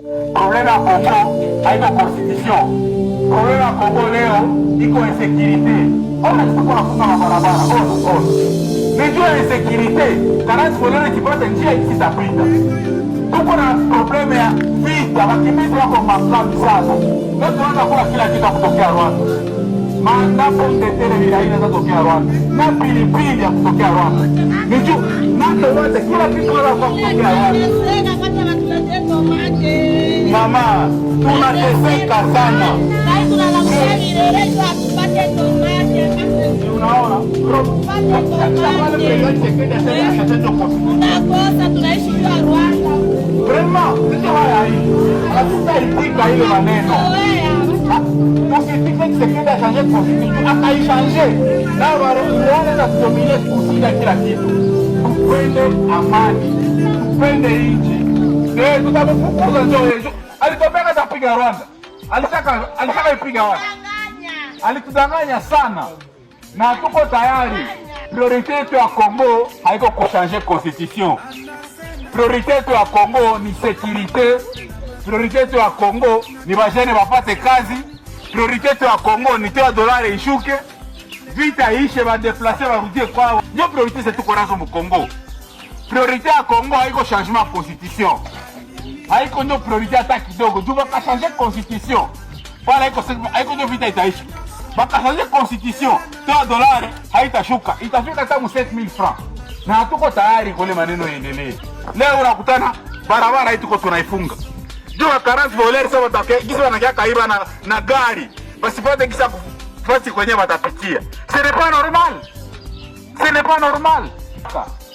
Problème à Congo, haiko constitution. Problème à Congo leo, iko insécurité. Ona tuko nafunga mabarabara, ona. Mais juu ya insécurité, kana tukolele kipata njia ikisapita. Tuko na problème ya vita, wakimbizi wako makambi sana. Leo tunaanza kula kila kitu kutokea Rwanda. Manda pombe tele bila ina kutokea Rwanda. Na pilipili ya kutokea Rwanda. Niju, nando wote kila kitu wala kutokea Rwanda. Mama, tunateseka sana. Unaona? Tunaishi kwa Rwanda. Vraiment, sio haya hii. Hatutaitika ile maneno. Tusifikie Tshisekedi changer constitution, akaichange. Na Rwanda za kudomine kushinda kila kitu. Tupende amani. Tupende nchi. Ndio tutamfukuza njoo. Alitopeka atapiga Rwanda. Alitaka ipiga wapi? Alitudanganya sana. Na tuko tayari. Priorite yetu ya Congo haiko kuchanger constitution. Priorite yetu ya Congo ni sécurité. Priorite yetu ya Congo ni bajene bapate kazi. Priorite yetu ya Congo ni toa dolari ishuke. Vita ishe ba déplacer barudie kwao. Ndio priorite zetu kwa nazo mu Congo. Priorite ya Congo haiko changement constitution. Haiko ndio priorite hata kidogo. Juu baka changer constitution. Wala haiko ndio vita itaisha. Baka changer constitution. Toa dolari haitashuka. Itafika hata 7000 francs. Na hatuko tayari kwa maneno yaendelee. Leo unakutana barabara hii tuko tunaifunga. Jua karanti voleri sasa watakisa wanakia kaiba na gari. Basipate kisa kufasi kwenye watapitia. Ce n'est pas normal. Ce n'est pas normal.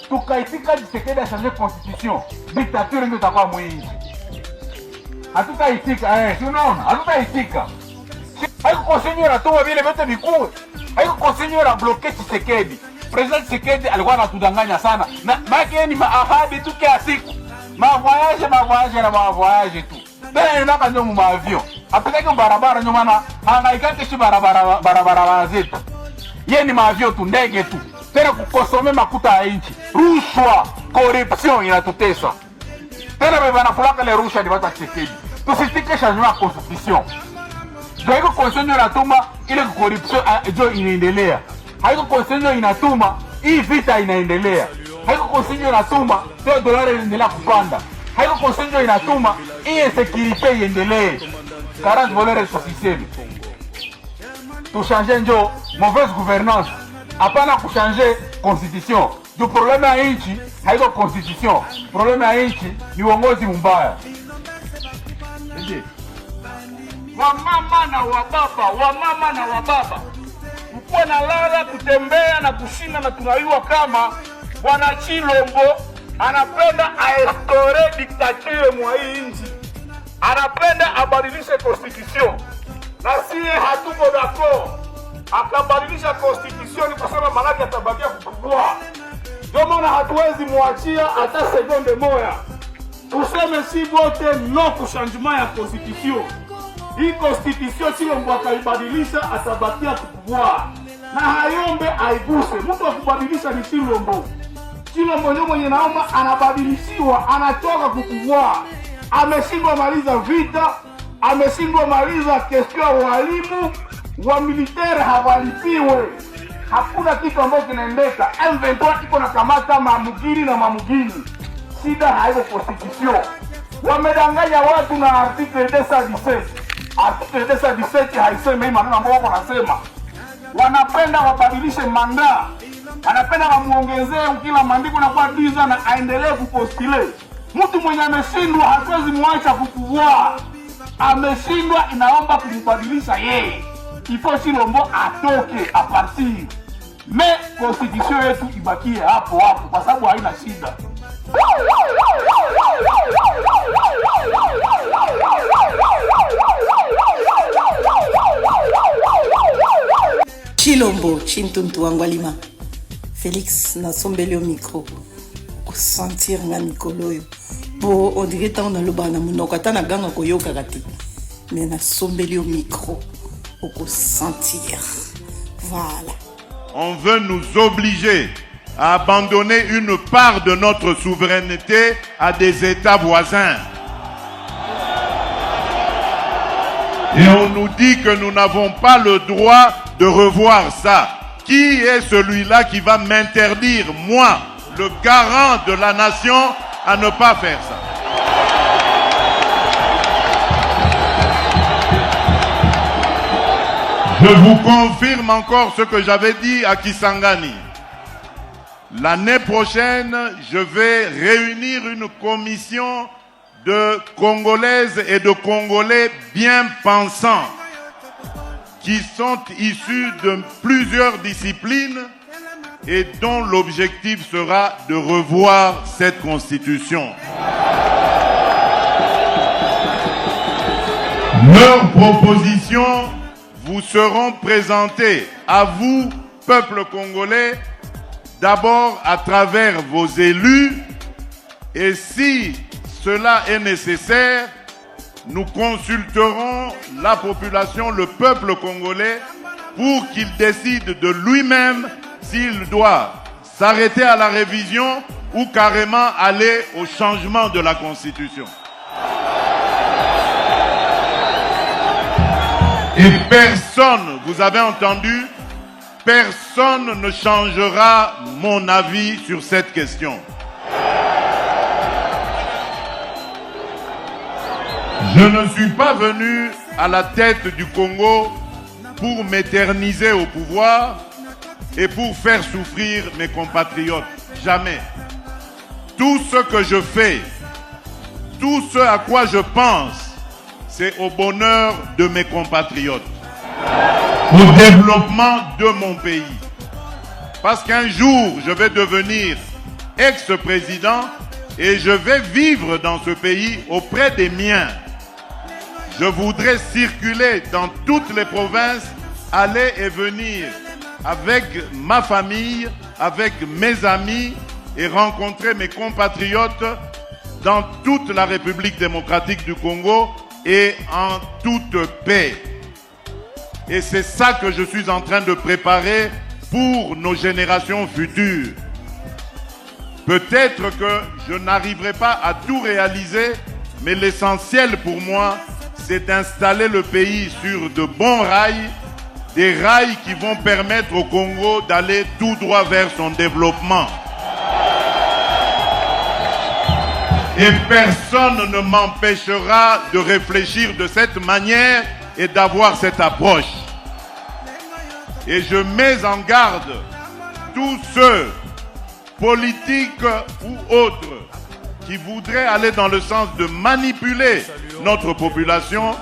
Tukaitika Tshisekedi a changer constitution. Dictature ndio itakuwa mwingi. Hatutaitika unaona? Hatutaitika. Haiko conseiller atoa vile vyote vikuu. Haiko conseiller bloquer Tshisekedi. President Tshisekedi alikuwa anatudanganya sana. Na baki ni maahadi tu kila siku. Mavoyage tu. Tena naka ndio mu avion. Apitaki barabara ndio maana hangaikake si barabara zetu. Yeye ni avion tu, ndege tu. Tena kukosome makuta ya nchi. Rushwa, corruption inatutesa. Tena baba anafulaka ile rushwa ni watu Tshisekedi. Tusitike changement ya constitution. Haiko constitution inatuma ile corruption jo inaendelea. Haiko constitution inatuma hii vita inaendelea. Haiko constitution inatuma sio dolari inaendelea kupanda. Haiko constitution inatuma hii insécurité iendelee. 40 voleurs sur système. Tu changer njo mauvaise gouvernance. Hapana kuchanger constitution. Du problème ya nchi haiko constitution. Problème ya nchi ni uongozi mbaya. Wamama na wababa. Mkuwa na lala kutembea na kushinda na tunaiwa kama Bwana Chilombo anapenda aestore dictature mwa hii nchi. Anapenda abadilishe constitution. Na siye hatuko d'accord. Akabadilisha constitution kwa sababu malaki atabakia kukubwa. Ndio maana hatuwezi muachia hata sekunde moja. Tuseme si wote no kuchangement ya constitution. Hii constitution Chilombo akaibadilisha atabakia kukubwa. Na hayombe aiguse. Mtu akubadilisha ni Chilombo. Chilombo ndio mwenye naomba anabadilishiwa, anatoka kukubwa. Ameshindwa maliza vita, ameshindwa maliza kesi ya walimu, wa militari hawalipiwe. Hakuna kitu ambacho kinaendeka. M23 iko na kamata mamugiri na mamugini. Shida haiko constitution. Wamedanganya watu na article 217. Article 217 haisemi maneno ambayo wako nasema. Wanapenda wabadilishe manda. Anapenda wamuongezee kila maandiko na kwa diza na aendelee kupostile. Mtu mwenye ameshindwa hatuwezi muacha kukuvua. Ameshindwa inaomba kumbadilisha yeye. Ifo Chilombo atoke a partir. Me constitution yetu ibakie hapo kwa sababu haina shida. Chilombo Chintuntu Wangwalima. Félix nasombeli au micro. Sentir nga mikolo yo. Bo on dirait tant na loba na munoko ata na ganga koyoka kati. Mais nasombeli au micro. Oko sentir. Voilà. On veut nous obliger à abandonner une part de notre souveraineté à des États voisins. Et on nous dit que nous n'avons pas le droit de revoir ça. Qui est celui-là qui va m'interdire, moi, le garant de la nation, à ne pas faire ça? Je vous confirme encore ce que j'avais dit à Kisangani. L'année prochaine, je vais réunir une commission de Congolaises et de Congolais bien pensants qui sont issus de plusieurs disciplines et dont l'objectif sera de revoir cette constitution. Leurs propositions vous seront présentées à vous, peuple congolais, d'abord à travers vos élus, et si cela est nécessaire, nous consulterons la population, le peuple congolais, pour qu'il décide de lui-même s'il doit s'arrêter à la révision ou carrément aller au changement de la Constitution. Et personne, vous avez entendu, personne ne changera mon avis sur cette question. Je ne suis pas venu à la tête du Congo pour m'éterniser au pouvoir et pour faire souffrir mes compatriotes. Jamais. Tout ce que je fais, tout ce à quoi je pense, c'est au bonheur de mes compatriotes, au développement de mon pays. Parce qu'un jour, je vais devenir ex-président et je vais vivre dans ce pays auprès des miens. Je voudrais circuler dans toutes les provinces, aller et venir avec ma famille, avec mes amis et rencontrer mes compatriotes dans toute la République démocratique du Congo et en toute paix. Et c'est ça que je suis en train de préparer pour nos générations futures. Peut-être que je n'arriverai pas à tout réaliser, mais l'essentiel pour moi, c'est d'installer le pays sur de bons rails, des rails qui vont permettre au Congo d'aller tout droit vers son développement. Et personne ne m'empêchera de réfléchir de cette manière et d'avoir cette approche. Et je mets en garde tous ceux, politiques ou autres, qui voudraient aller dans le sens de manipuler notre population.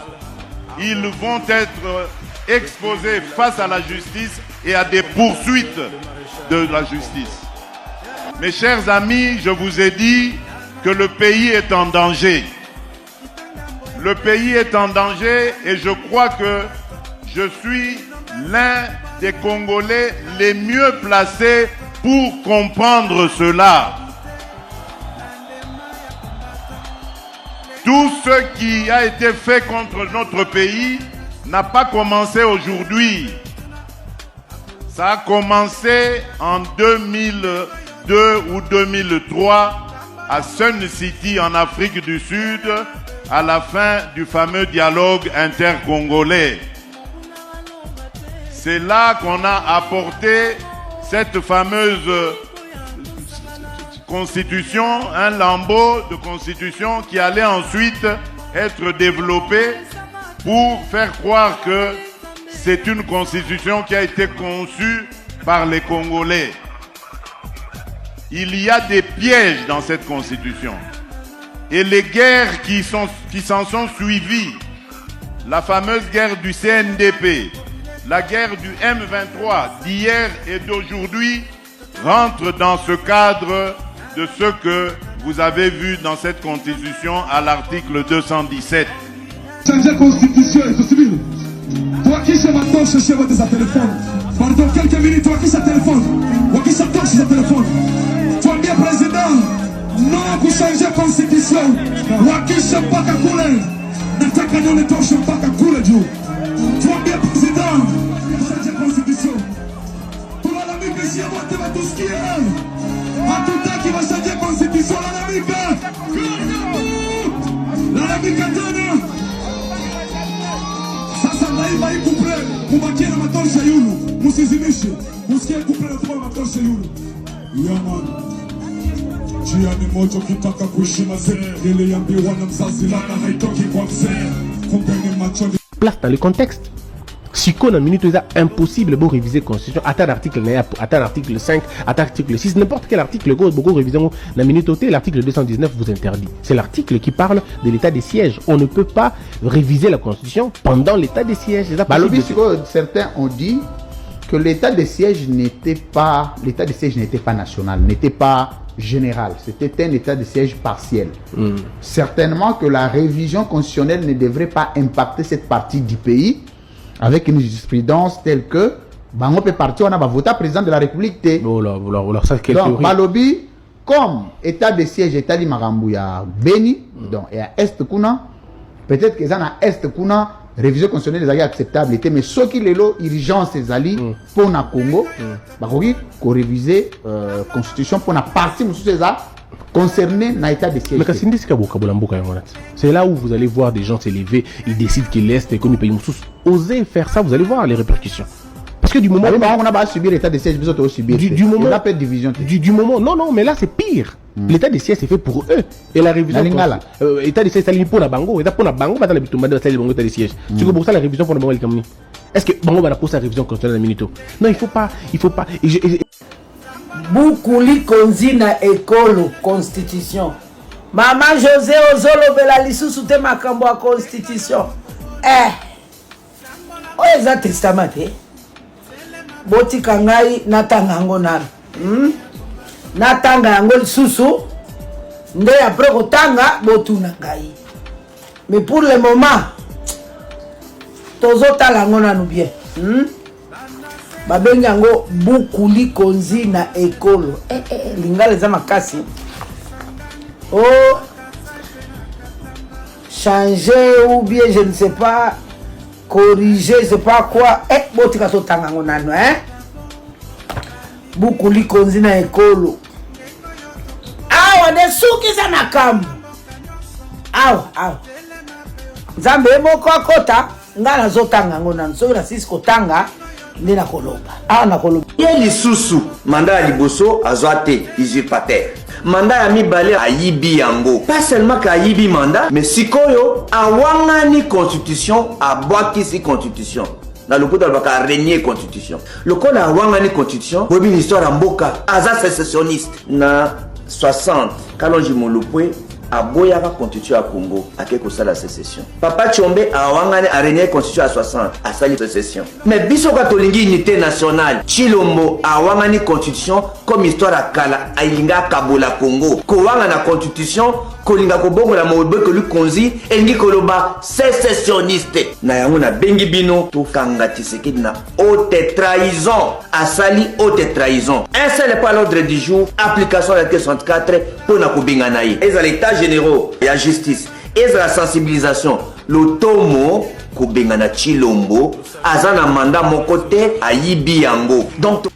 Ils vont être exposés face à la justice et à des poursuites de la justice. Mes chers amis, je vous ai dit que le pays est en danger. Le pays est en danger et je crois que je suis l'un des Congolais les mieux placés pour comprendre cela. Tout ce qui a été fait contre notre pays n'a pas commencé aujourd'hui. Ça a commencé en 2002 ou 2003 à Sun City en Afrique du Sud, à la fin du fameux dialogue intercongolais. C'est là qu'on a apporté cette fameuse constitution, un lambeau de constitution qui allait ensuite être développé pour faire croire que c'est une constitution qui a été conçue par les Congolais. Il y a des pièges dans cette constitution. Et les guerres qui s'en sont suivies, la fameuse guerre du CNDP, la guerre du M23 d'hier et d'aujourd'hui, rentrent dans ce cadre de ce que vous avez vu dans cette constitution à l'article 217. Changer la constitution, c'est civil. Toi qui ce matin chercher votre téléphone, pendant quelques minutes, toi qui ça téléphone, toi qui ça touche ce téléphone, toi bien président, non pour changer la constitution, toi qui ce pas qu'à couler, n'attaque non ne touche pas qu'à couler du. Toi bien président, changer la constitution. Pour la vie que si on va tout ce qui est, à tout temps qui va changer la constitution, la vie mubakie na matosha yulu, musizimishe, musikie kuple na tuwa matosha yulu. Yaman, njia ni moja kitaka kuishi mazee, ili yambiwa na mzazi lana haitoki kwa mzee, kumpeni machoni. Place dans le contexte. Si on a une minute, c'est impossible de réviser la Constitution. Attends l'article 5, attends l'article 6, n'importe quel article, beaucoup réviser la minute, l'article 219 vous interdit. C'est l'article qui parle de l'état des sièges. On ne peut pas réviser la Constitution pendant l'état des sièges. Certains ont dit que l'état des sièges n'était pas national, n'était pas général. C'était un état de siège partiel. Certainement que la révision constitutionnelle ne devrait pas impacter cette partie du pays avec une jurisprudence telle que Bango peut partir, on a voté président de la République. Donc, Balobi, comme état de siège, état de Marambouya, Beni, donc, et à Est Kuna, peut-être que ça à Est Kuna, révision constitutionnelle est acceptable, mais ce qui est l'urgence des alliés pour le Congo, qu'on réviser la constitution pour la partie concernée dans l'état de siège. C'est là où vous allez voir des gens s'élever, ils décident qu'ils laissent les pays oser faire ça, vous allez voir les répercussions. Parce que du moment où on a subi l'état de siège, vous subir. Du moment, on a pas de division. Du moment, non, mais là c'est pire. L'état de siège c'est fait pour eux. Et la révision. L'état de siège c'est pour la bango. Et pour la bango, maintenant l'état de siège. C'est pour ça la révision pour le bango. Est-ce que bango va poser la révision constitutionnelle de Minito? Non, il faut pas. Bukuli konzi na ekolo constitution. Maman José Ozolo bela lisusu te makambo ya constitution. Oza testament botika ngai natanga yango nano. Natanga yango lisusu nde après kotanga botuna ngai. Mais pour le moment tozotala yango nano bien. Babengi yango Bukuli konzi na ekolo. Lingala za makasi. Oh, changer ou bien je ne sais pas, corriger, je sais pas quoi. Botika so tanga ngonano, Bukuli konzi na ekolo. Awa de suki za makambo. Awa. Nzambe moko akota ngala zo tanga ngonano. So na sisi kotanga ndena koloba. Na koloba. Yeli susu manda ya liboso azwate usurpateur. Manda ya mibale ayibi yango. Pas seulement ka ayibi manda, mais sikoyo awangani constitution, abwakisi constitution. Na lopoto baka régner constitution. Lokola awangani constitution, bobi l'histoire mboka aza sécessionniste na 60 kalonji molopwe aboya ka constitution à Congo akeko sala sécession. Papa Tshombe awangani a régner constitution à 60 a sali sécession. Mais biso katolingi unité nationale Chilombo awangani constitution comme histoire à kala ailinga kabola Congo. Ko wanga na constitution kolinga kobongo la mobe ko lui konzi engi koloba sécessionniste. Na yango na bengi bino to kanga Tshisekedi na haute trahison, asali haute trahison. Un seul n'est pas l'ordre du jour, application de l'article 64 pour na kobinga naï. Et à l'état généraux et la justice et à la sensibilisation, l'automo kobenga na Chilombo azana mandat mon côté ayibi yango. Donc